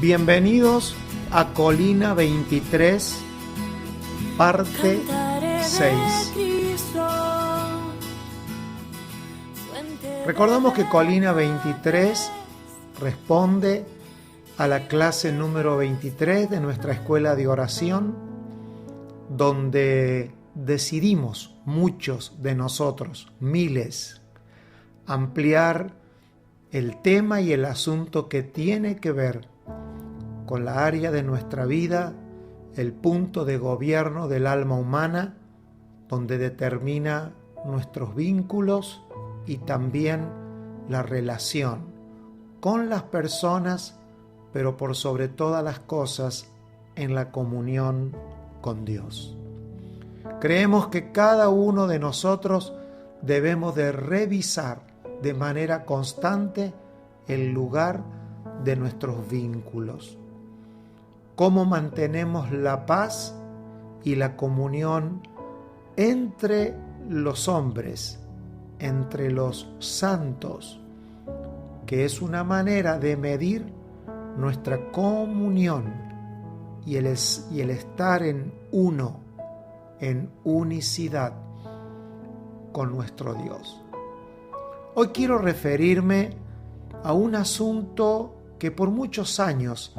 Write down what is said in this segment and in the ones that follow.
Bienvenidos a Colina 23, parte 6. Recordamos que Colina 23 responde a la clase número 23 de nuestra escuela de oración, donde decidimos muchos de nosotros, miles, ampliar el tema y el asunto que tiene que ver con la área de nuestra vida, el punto de gobierno del alma humana, donde determina nuestros vínculos y también la relación con las personas, pero por sobre todas las cosas en la comunión con Dios. Creemos que cada uno de nosotros debemos de revisar de manera constante el lugar de nuestros vínculos. Cómo mantenemos la paz y la comunión entre los hombres, entre los santos, que es una manera de medir nuestra comunión y el estar en uno, en unicidad con nuestro Dios. Hoy quiero referirme a un asunto que por muchos años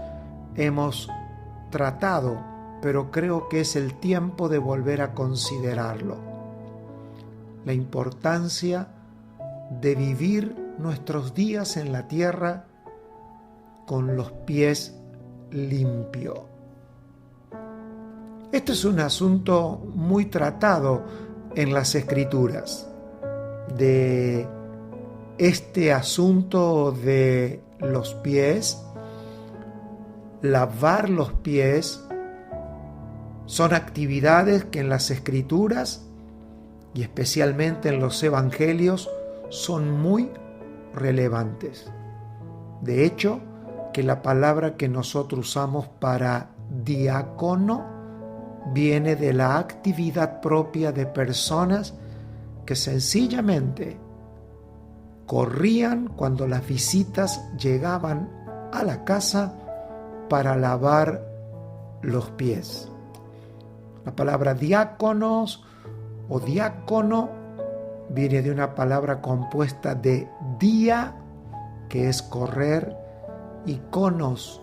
hemos tratado, pero creo que es el tiempo de volver a considerarlo. La importancia de vivir nuestros días en la tierra con los pies limpios. Este es un asunto muy tratado en las Escrituras, de este asunto de los pies. Lavar los pies son actividades que en las Escrituras y especialmente en los Evangelios son muy relevantes. De hecho, que la palabra que nosotros usamos para diácono viene de la actividad propia de personas que sencillamente corrían cuando las visitas llegaban a la casa para lavar los pies. La palabra diáconos o diácono viene de una palabra compuesta de día, que es correr, y conos,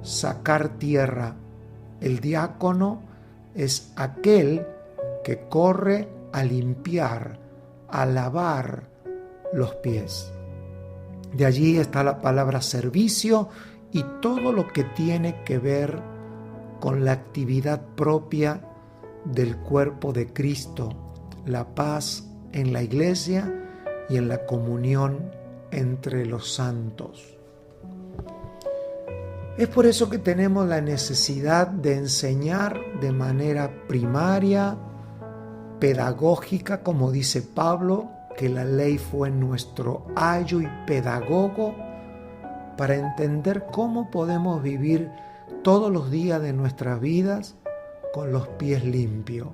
sacar tierra. El diácono es aquel que corre a limpiar, a lavar los pies. De allí está la palabra servicio y todo lo que tiene que ver con la actividad propia del cuerpo de Cristo, la paz en la iglesia y en la comunión entre los santos. Es por eso que tenemos la necesidad de enseñar de manera primaria, pedagógica, como dice Pablo, que la ley fue nuestro ayo y pedagogo, para entender cómo podemos vivir todos los días de nuestras vidas con los pies limpios.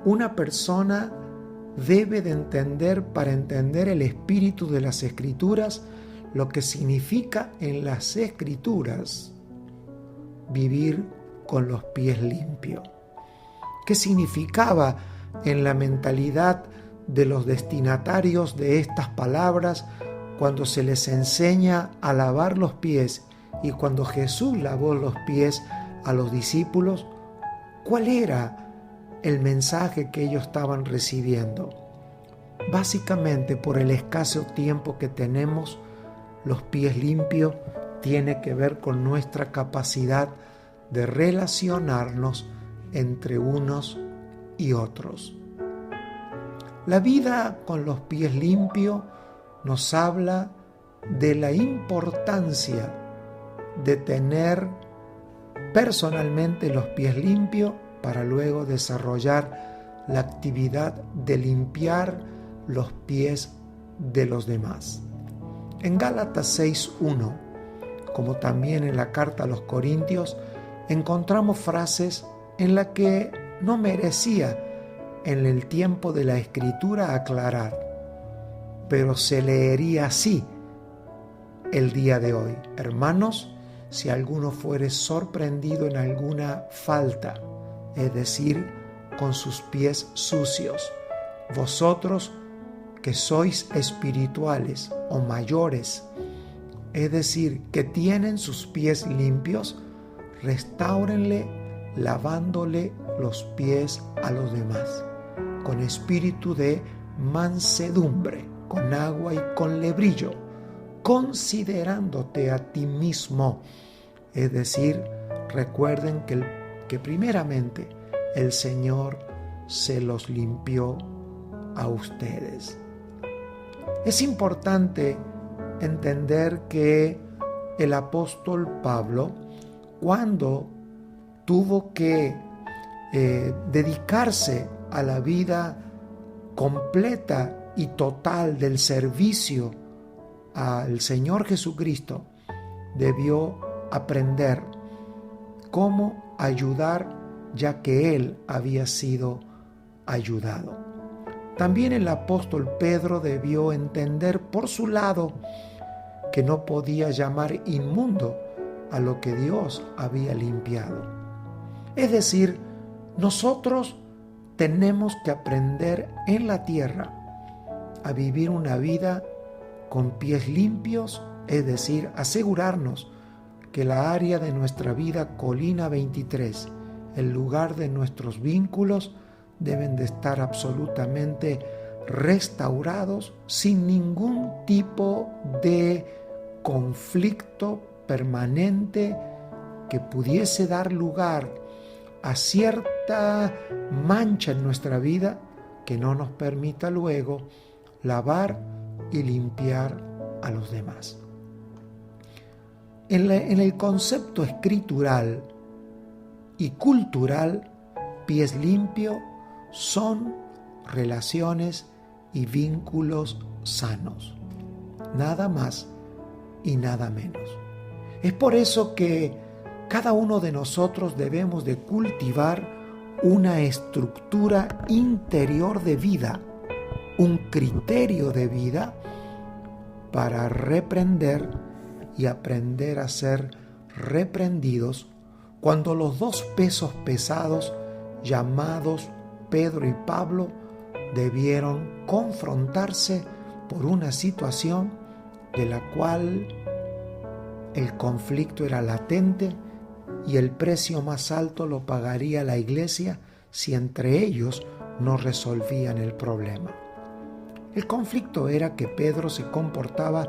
Una persona debe de entender, para entender el espíritu de las Escrituras, lo que significa en las Escrituras vivir con los pies limpios. ¿Qué significaba en la mentalidad de los destinatarios de estas palabras cuando se les enseña a lavar los pies y cuando Jesús lavó los pies a los discípulos? ¿Cuál era el mensaje que ellos estaban recibiendo? Básicamente, por el escaso tiempo que tenemos, los pies limpios tiene que ver con nuestra capacidad de relacionarnos entre unos y otros. La vida con los pies limpios nos habla de la importancia de tener personalmente los pies limpios para luego desarrollar la actividad de limpiar los pies de los demás. En Gálatas 6:1, como también en la carta a los Corintios, encontramos frases en las que no merecía en el tiempo de la escritura aclarar, pero se leería así: el día de hoy. Hermanos, si alguno fuere sorprendido en alguna falta, es decir, con sus pies sucios, vosotros que sois espirituales o mayores, es decir, que tienen sus pies limpios, restáurenle lavándole los pies a los demás, con espíritu de mansedumbre, con agua y con lebrillo, considerándote a ti mismo. Es decir, recuerden que primeramente el Señor se los limpió a ustedes. Es importante entender que el apóstol Pablo, cuando tuvo que dedicarse a la vida completa y total del servicio al Señor Jesucristo, debió aprender cómo ayudar, ya que él había sido ayudado. También el apóstol Pedro debió entender por su lado que no podía llamar inmundo a lo que Dios había limpiado. Es decir, nosotros tenemos que aprender en la tierra a vivir una vida con pies limpios, es decir, asegurarnos que la área de nuestra vida Colina 23, el lugar de nuestros vínculos, deben de estar absolutamente restaurados sin ningún tipo de conflicto permanente que pudiese dar lugar a cierta mancha en nuestra vida que no nos permita luego lavar y limpiar a los demás. En el concepto escritural y cultural, pies limpios son relaciones y vínculos sanos, nada más y nada menos. Es por eso que cada uno de nosotros debemos de cultivar una estructura interior de vida, un criterio de vida para reprender y aprender a ser reprendidos cuando los dos pesos pesados llamados Pedro y Pablo debieron confrontarse por una situación de la cual el conflicto era latente y el precio más alto lo pagaría la iglesia si entre ellos no resolvían el problema. El conflicto era que Pedro se comportaba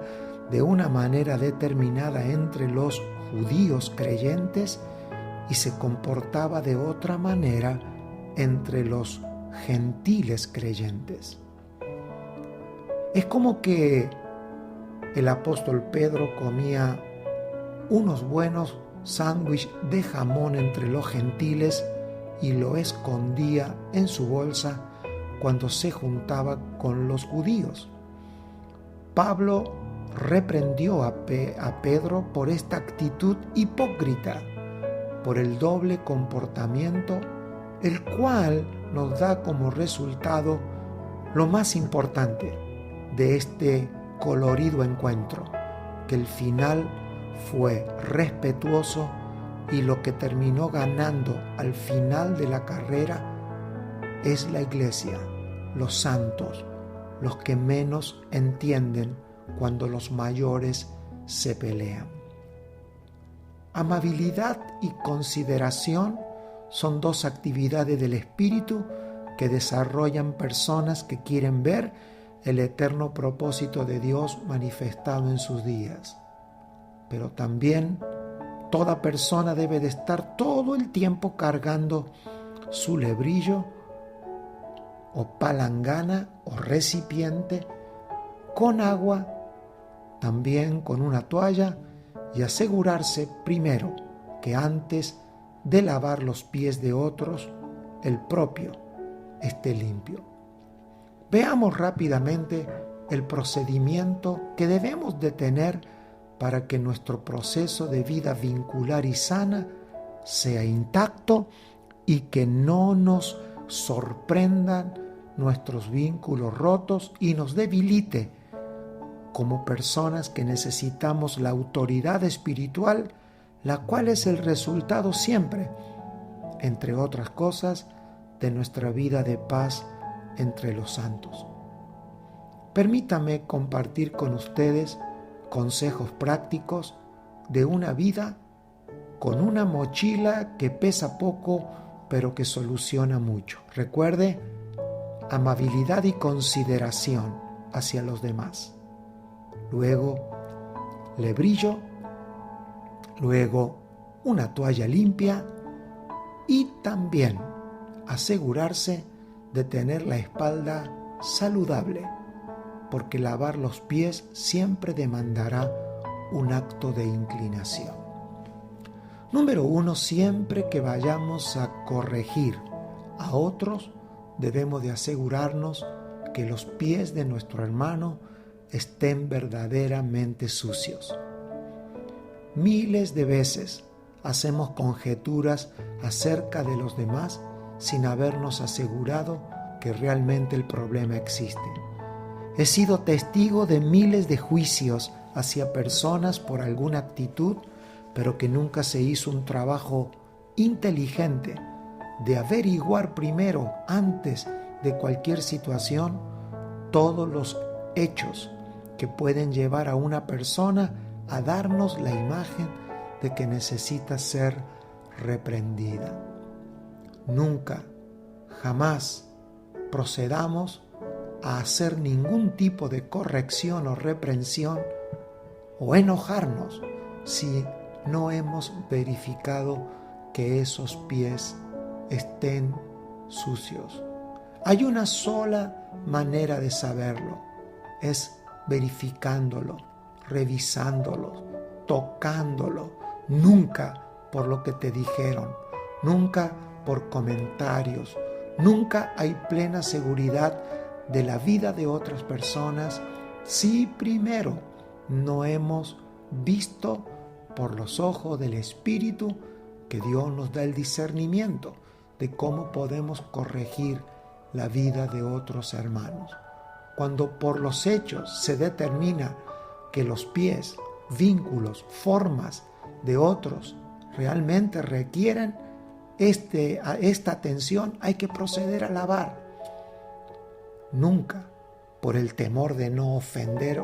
de una manera determinada entre los judíos creyentes y se comportaba de otra manera entre los gentiles creyentes. Es como que el apóstol Pedro comía unos buenos sándwiches de jamón entre los gentiles y lo escondía en su bolsa cuando se juntaba con los judíos. Pablo reprendió a Pedro por esta actitud hipócrita, por el doble comportamiento, el cual nos da como resultado lo más importante de este colorido encuentro, que el final fue respetuoso y lo que terminó ganando al final de la carrera es la iglesia, los santos, los que menos entienden cuando los mayores se pelean. Amabilidad y consideración son dos actividades del espíritu que desarrollan personas que quieren ver el eterno propósito de Dios manifestado en sus días. Pero también toda persona debe de estar todo el tiempo cargando su lebrillo o palangana o recipiente con agua, también con una toalla, y asegurarse primero que antes de lavar los pies de otros, el propio esté limpio. Veamos rápidamente el procedimiento que debemos de tener para que nuestro proceso de vida vincular y sana sea intacto y que no nos sorprendan nuestros vínculos rotos y nos debilite como personas que necesitamos la autoridad espiritual, la cual es el resultado siempre, entre otras cosas, de nuestra vida de paz entre los santos. Permítame compartir con ustedes consejos prácticos de una vida con una mochila que pesa poco, pero que soluciona mucho. Recuerde, amabilidad y consideración hacia los demás. Luego, lebrillo. Luego, una toalla limpia. Y también asegurarse de tener la espalda saludable, porque lavar los pies siempre demandará un acto de inclinación. Número 1, siempre que vayamos a corregir a otros, debemos de asegurarnos que los pies de nuestro hermano estén verdaderamente sucios. Miles de veces hacemos conjeturas acerca de los demás sin habernos asegurado que realmente el problema existe. He sido testigo de miles de juicios hacia personas por alguna actitud, pero que nunca se hizo un trabajo inteligente de averiguar primero, antes de cualquier situación, todos los hechos que pueden llevar a una persona a darnos la imagen de que necesita ser reprendida. Nunca, jamás procedamos a hacer ningún tipo de corrección o reprensión o enojarnos si no hemos verificado que esos pies estén sucios. Hay una sola manera de saberlo, es verificándolo, revisándolo, tocándolo, nunca por lo que te dijeron, nunca por comentarios, nunca hay plena seguridad de la vida de otras personas si primero no hemos visto por los ojos del Espíritu que Dios nos da el discernimiento de cómo podemos corregir la vida de otros hermanos. Cuando por los hechos se determina que los pies, vínculos, formas de otros realmente requieren esta atención, hay que proceder a lavar. Nunca, por el temor de no ofender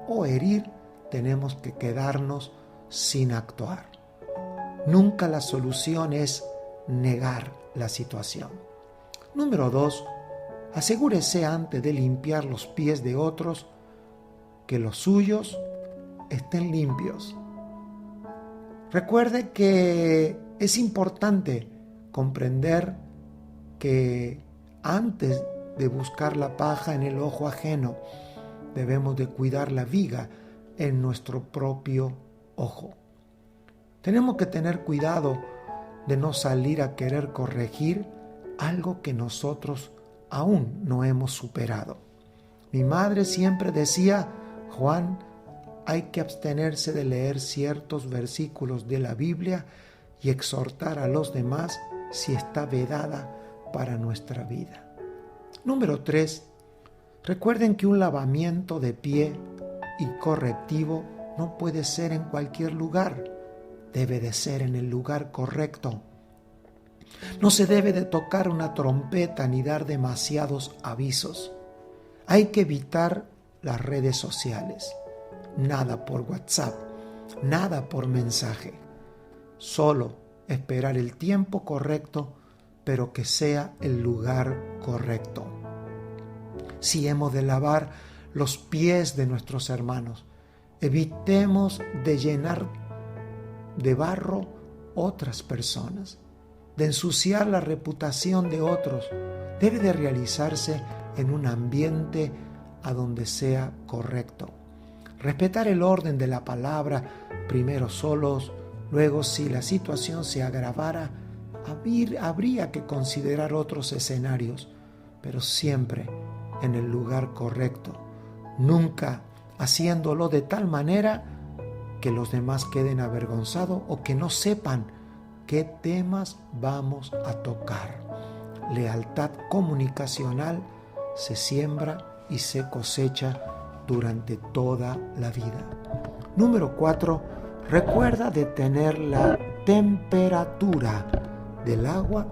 o herir, tenemos que quedarnos sin actuar. Nunca la solución es negar la situación. Número 2, asegúrese antes de limpiar los pies de otros que los suyos estén limpios. Recuerde que es importante comprender que antes de buscar la paja en el ojo ajeno, debemos de cuidar la viga en nuestro propio ojo. Tenemos que tener cuidado de no salir a querer corregir algo que nosotros aún no hemos superado. Mi madre siempre decía, Juan, hay que abstenerse de leer ciertos versículos de la Biblia y exhortar a los demás si está vedada para nuestra vida. Número 3. Recuerden que un lavamiento de pie y correctivo no puede ser en cualquier lugar. Debe de ser en el lugar correcto. No se debe de tocar una trompeta ni dar demasiados avisos. Hay que evitar las redes sociales. Nada por WhatsApp, nada por mensaje. Solo esperar el tiempo correcto, pero que sea el lugar correcto. Si hemos de lavar los pies de nuestros hermanos, evitemos de llenar de barro otras personas, de ensuciar la reputación de otros. Debe de realizarse en un ambiente a donde sea correcto. Respetar el orden de la palabra, primero solos, luego si la situación se agravara, habría que considerar otros escenarios, pero siempre en el lugar correcto, nunca haciéndolo de tal manera que los demás queden avergonzados o que no sepan qué temas vamos a tocar. Lealtad comunicacional se siembra y se cosecha durante toda la vida. Número 4, recuerda de tener la temperatura del agua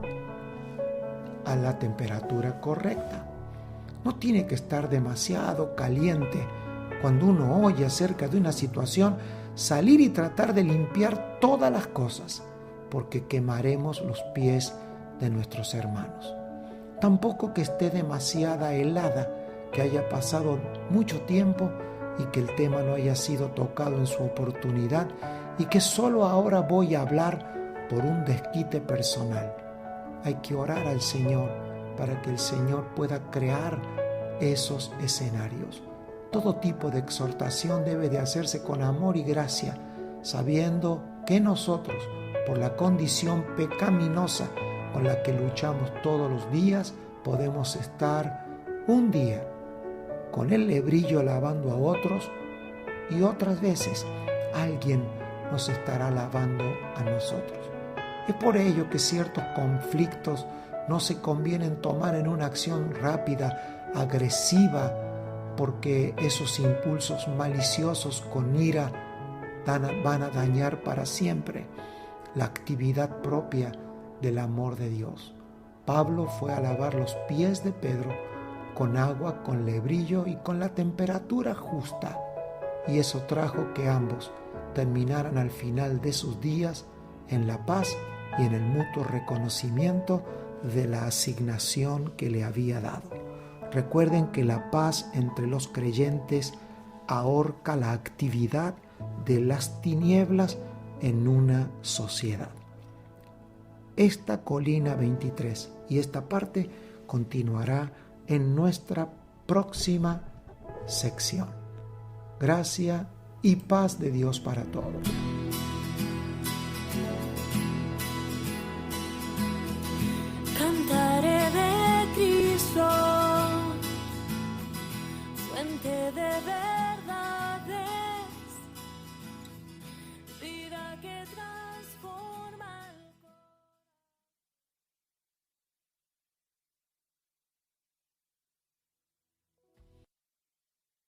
a la temperatura correcta. No tiene que estar demasiado caliente. Cuando uno oye acerca de una situación, salir y tratar de limpiar todas las cosas, porque quemaremos los pies de nuestros hermanos. Tampoco que esté demasiada helada, que haya pasado mucho tiempo y que el tema no haya sido tocado en su oportunidad y que solo ahora voy a hablar por un desquite personal. Hay que orar al Señor para que el Señor pueda crear esos escenarios. Todo tipo de exhortación debe de hacerse con amor y gracia, sabiendo que nosotros, por la condición pecaminosa con la que luchamos todos los días, podemos estar un día con el lebrillo alabando a otros y otras veces alguien nos estará alabando a nosotros. Es por ello que ciertos conflictos no se convienen tomar en una acción rápida, agresiva, porque esos impulsos maliciosos con ira van a dañar para siempre la actividad propia del amor de Dios. Pablo fue a lavar los pies de Pedro con agua, con lebrillo y con la temperatura justa, y eso trajo que ambos terminaran al final de sus días en la paz y en el mutuo reconocimiento de la asignación que le había dado. Recuerden que la paz entre los creyentes ahorca la actividad de las tinieblas en una sociedad. Esta colina 23 y esta parte continuará en nuestra próxima sección. Gracia y paz de Dios para todos. Cantaré de Cristo, fuente de verdad.